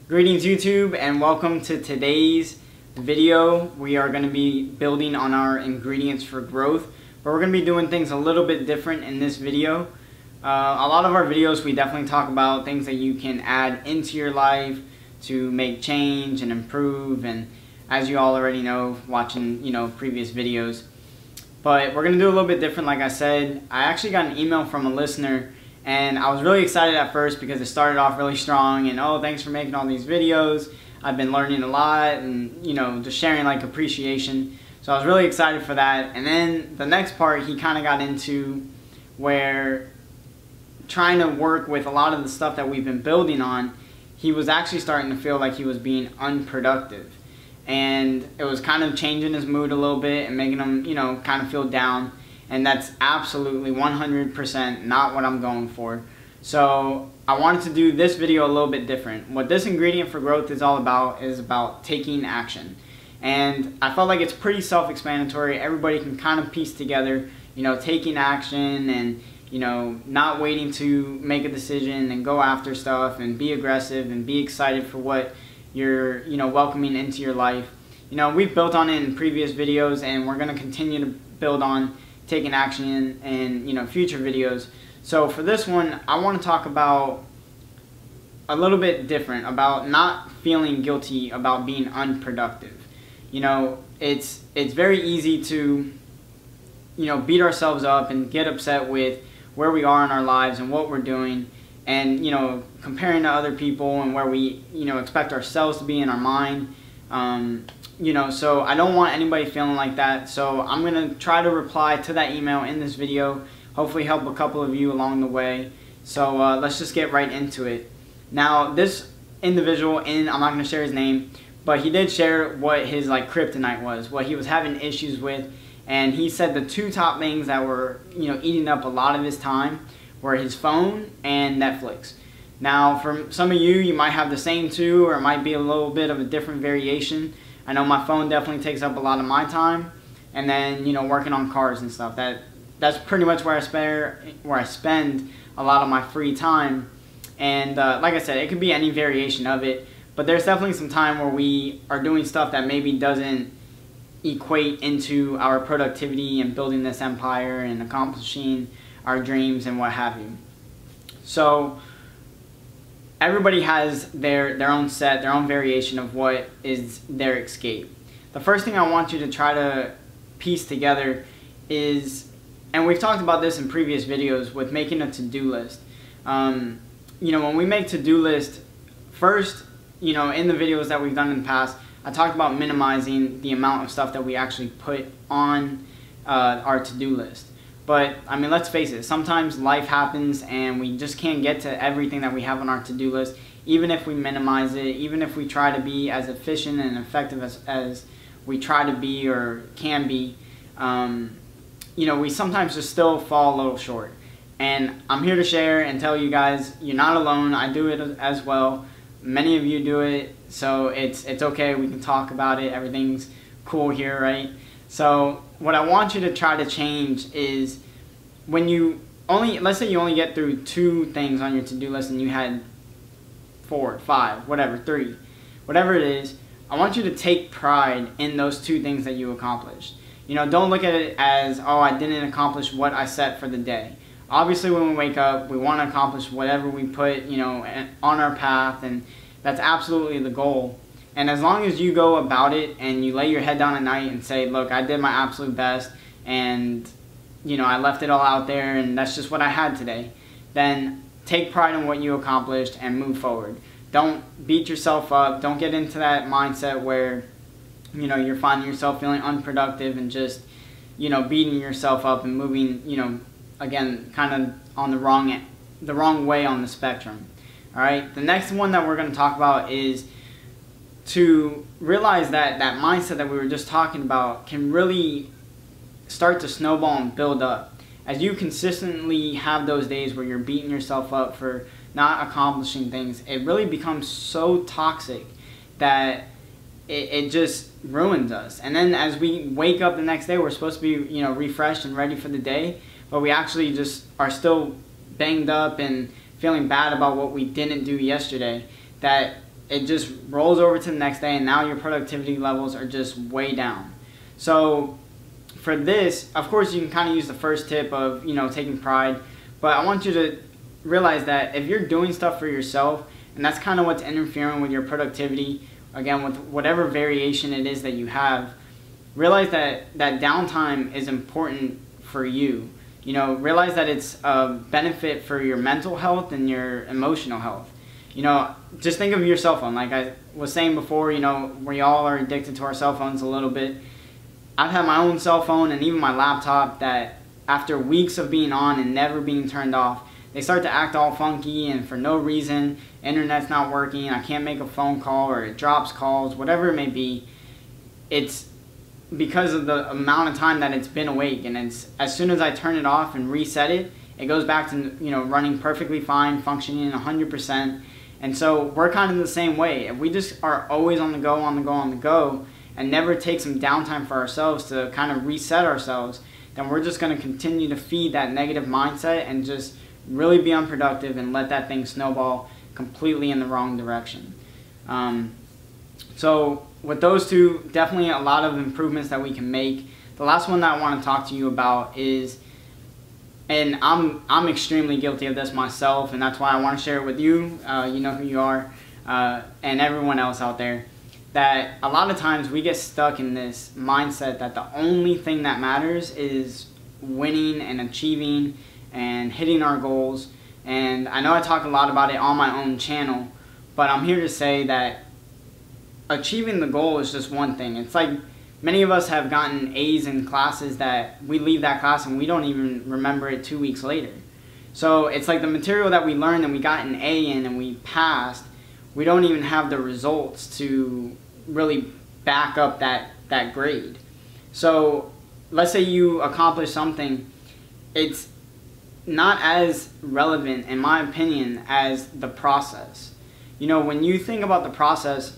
Greetings YouTube, and welcome to today's video. We are going to be building on our ingredients for growth, but we're going to be doing things a little bit different in this video. A lot of our videos we definitely talk about things that you can add into your life to make change and improve, and as you all already know watching previous videos. But we're going to do a little bit different. Like I said, I actually got an email from a listener, and I was really excited at first because it started off really strong, and oh, thanks for making all these videos. I've been learning a lot, and just sharing like appreciation. So I was really excited for that. And then the next part, he kind of got into where trying to work with a lot of the stuff that we've been building on, he was actually starting to feel like he was being unproductive. And it was kind of changing his mood a little bit and making him, kind of feel down. And that's absolutely 100% not what I'm going for. So I wanted to do this video a little bit different. What this ingredient for growth is all about is about taking action. And I felt like it's pretty self-explanatory. Everybody can kind of piece together, taking action and, not waiting to make a decision and go after stuff and be aggressive and be excited for what you're, welcoming into your life. We've built on it in previous videos, and we're going to continue to build on taking action in future videos. So for this one, I want to talk about a little bit different, about not feeling guilty about being unproductive. It's very easy to beat ourselves up and get upset with where we are in our lives and what we're doing, and comparing to other people and where we expect ourselves to be in our mind. So I don't want anybody feeling like that. So I'm going to try to reply to that email in this video, hopefully help a couple of you along the way. So let's just get right into it. Now, this individual, I'm not going to share his name, but he did share what his kryptonite was, what he was having issues with. And he said the two top things that were eating up a lot of his time were his phone and Netflix. Now, for some of you, you might have the same two, or it might be a little bit of a different variation. I know my phone definitely takes up a lot of my time, and then working on cars and stuff. That's pretty much where I spend a lot of my free time. And like I said, it could be any variation of it, but there's definitely some time where we are doing stuff that maybe doesn't equate into our productivity and building this empire and accomplishing our dreams and what have you. So everybody has their own set, their own variation of what is their escape. The first thing I want you to try to piece together is, and we've talked about this in previous videos, with making a to-do list. When we make to-do list, first, in the videos that we've done in the past, I talked about minimizing the amount of stuff that we actually put on our to-do list. But, I mean, let's face it, sometimes life happens and we just can't get to everything that we have on our to-do list, even if we minimize it, even if we try to be as efficient and effective as we try to be or can be. We sometimes just still fall a little short. And I'm here to share and tell you guys, you're not alone. I do it as well. Many of you do it, so it's okay. We can talk about it. Everything's cool here, right? So what I want you to try to change is, when let's say you only get through 2 things on your to-do list and you had 4, 5, whatever, 3, whatever it is, I want you to take pride in those 2 things that you accomplished. Don't look at it as, oh, I didn't accomplish what I set for the day. Obviously, when we wake up, we want to accomplish whatever we put, on our path, and that's absolutely the goal. And as long as you go about it and you lay your head down at night and say, look, I did my absolute best, and I left it all out there, and that's just what I had today, then take pride in what you accomplished and move forward. Don't beat yourself up. Don't get into that mindset where you're finding yourself feeling unproductive and just beating yourself up and moving again kind of on the wrong way on the spectrum. All right, the next one that we're going to talk about is to realize that that mindset that we were just talking about can really start to snowball and build up. As you consistently have those days where you're beating yourself up for not accomplishing things, it really becomes so toxic that it just ruins us. And then as we wake up the next day, we're supposed to be refreshed and ready for the day, but we actually just are still banged up and feeling bad about what we didn't do yesterday. That it just rolls over to the next day, and now your productivity levels are just way down. So for this, of course, you can kind of use the first tip of, you know, taking pride, but I want you to realize that if you're doing stuff for yourself, and that's kind of what's interfering with your productivity, again, with whatever variation it is that you have, realize that downtime is important for you. You know, realize that it's a benefit for your mental health and your emotional health. You know, just think of your cell phone. Like I was saying before, you know, we all are addicted to our cell phones a little bit. I've had my own cell phone and even my laptop that after weeks of being on and never being turned off, they start to act all funky and for no reason. Internet's not working, I can't make a phone call, or it drops calls, whatever it may be. It's because of the amount of time that it's been awake, and it's as soon as I turn it off and reset it, it goes back to, you know, running perfectly fine, functioning 100%. And so we're kind of the same way. If we just are always on the go, on the go, on the go, and never take some downtime for ourselves to kind of reset ourselves, then we're just going to continue to feed that negative mindset and just really be unproductive and let that thing snowball completely in the wrong direction. So with those two, definitely a lot of improvements that we can make. The last one that I want to talk to you about is, and I'm extremely guilty of this myself, and that's why I want to share it with you. You know who you are, and everyone else out there. That a lot of times we get stuck in this mindset that the only thing that matters is winning and achieving and hitting our goals. And I know I talk a lot about it on my own channel, but I'm here to say that achieving the goal is just one thing. It's like many of us have gotten A's in classes that we leave that class and we don't even remember it 2 weeks later. So it's like the material that we learned and we got an A in and we passed, we don't even have the results to really back up that grade. So let's say you accomplish something, it's not as relevant, in my opinion, as the process. You know, when you think about the process,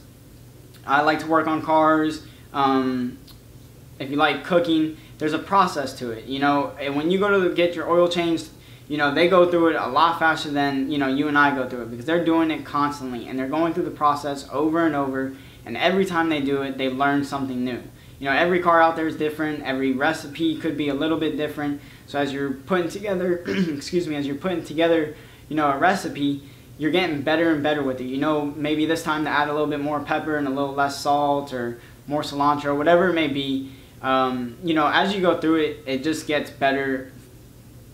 I like to work on cars. If you like cooking, there's a process to it. You know, and when you go to get your oil changed, you know, they go through it a lot faster than, you know, you and I go through it, because they're doing it constantly and they're going through the process over and over, and every time they do it, they learn something new. You know, every car out there is different, every recipe could be a little bit different. So as you're putting together, excuse me, as you're putting together, you know, a recipe, you're getting better and better with it. You know, maybe this time to add a little bit more pepper and a little less salt, or more cilantro, whatever it may be. You know, as you go through it, it just gets better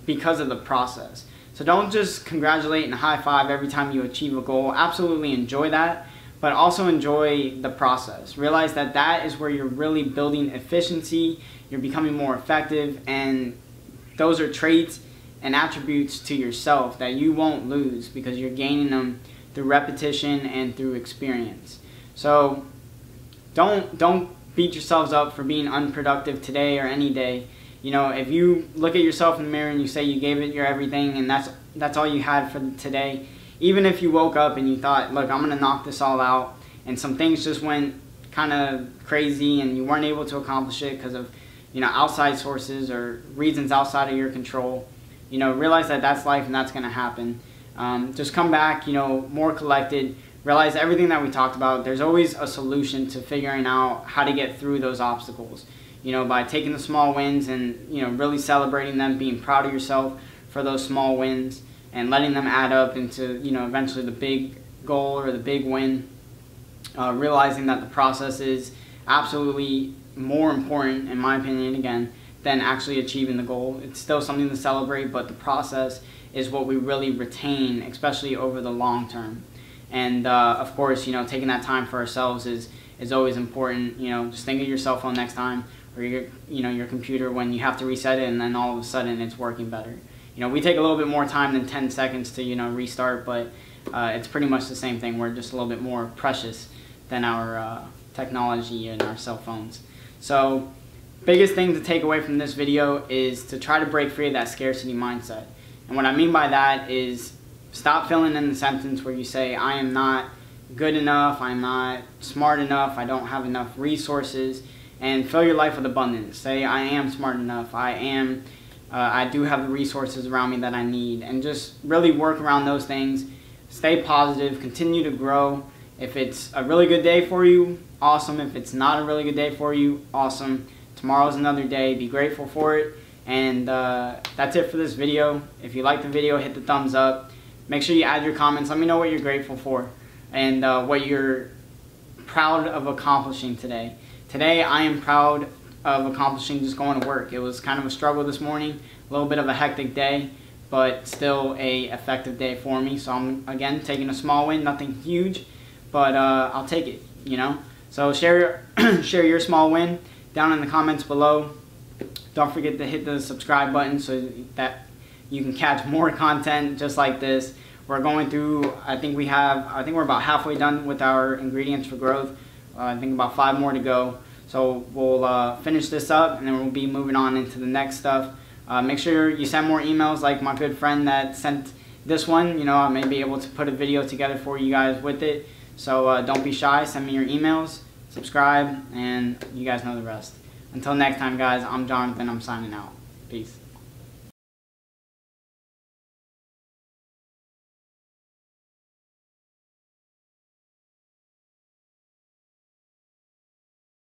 because of the process. So don't just congratulate and high five every time you achieve a goal. Absolutely enjoy that, but also enjoy the process. Realize that that is where you're really building efficiency, you're becoming more effective, and those are traits and attributes to yourself that you won't lose because you're gaining them through repetition and through experience. So don't beat yourselves up for being unproductive today or any day. You know, if you look at yourself in the mirror and you say you gave it your everything and that's all you had for today, even if you woke up and you thought, look, I'm going to knock this all out, and some things just went kind of crazy and you weren't able to accomplish it because of, you know, outside sources or reasons outside of your control, you know, realize that that's life and that's going to happen. Just come back, you know, more collected. Realize everything that we talked about, there's always a solution to figuring out how to get through those obstacles. You know, by taking the small wins and, you know, really celebrating them, being proud of yourself for those small wins, and letting them add up into, you know, eventually the big goal or the big win. Realizing that the process is absolutely more important, in my opinion, again, than actually achieving the goal. It's still something to celebrate, but the process is what we really retain, especially over the long term. And of course, you know, taking that time for ourselves is always important. You know, just think of your cell phone next time, or your computer when you have to reset it, and then all of a sudden it's working better. You know, we take a little bit more time than 10 seconds to, you know, restart, but it's pretty much the same thing. We're just a little bit more precious than our technology and our cell phones. So biggest thing to take away from this video is to try to break free of that scarcity mindset. And what I mean by that is stop filling in the sentence where you say, I am not good enough, I'm not smart enough, I don't have enough resources, and fill your life with abundance. Say, I am smart enough, I do have the resources around me that I need, and just really work around those things. Stay positive, continue to grow. If it's a really good day for you, awesome. If it's not a really good day for you, awesome. Tomorrow's another day. Be grateful for it. And that's it for this video. If you like the video, hit the thumbs up. Make sure you add your comments. Let me know what you're grateful for and what you're proud of accomplishing today. Today, I am proud of accomplishing just going to work. It was kind of a struggle this morning, a little bit of a hectic day, but still a effective day for me. So I'm, again, taking a small win, nothing huge, but I'll take it, you know? So share your small win down in the comments below. Don't forget to hit the subscribe button so that you can catch more content just like this. We're going through, I think we're about halfway done with our ingredients for growth. I think about 5 more to go. So we'll finish this up and then we'll be moving on into the next stuff. Make sure you send more emails like my good friend that sent this one. You know, I may be able to put a video together for you guys with it. So don't be shy, send me your emails, subscribe, and you guys know the rest. Until next time, guys, I'm Jonathan, I'm signing out. Peace.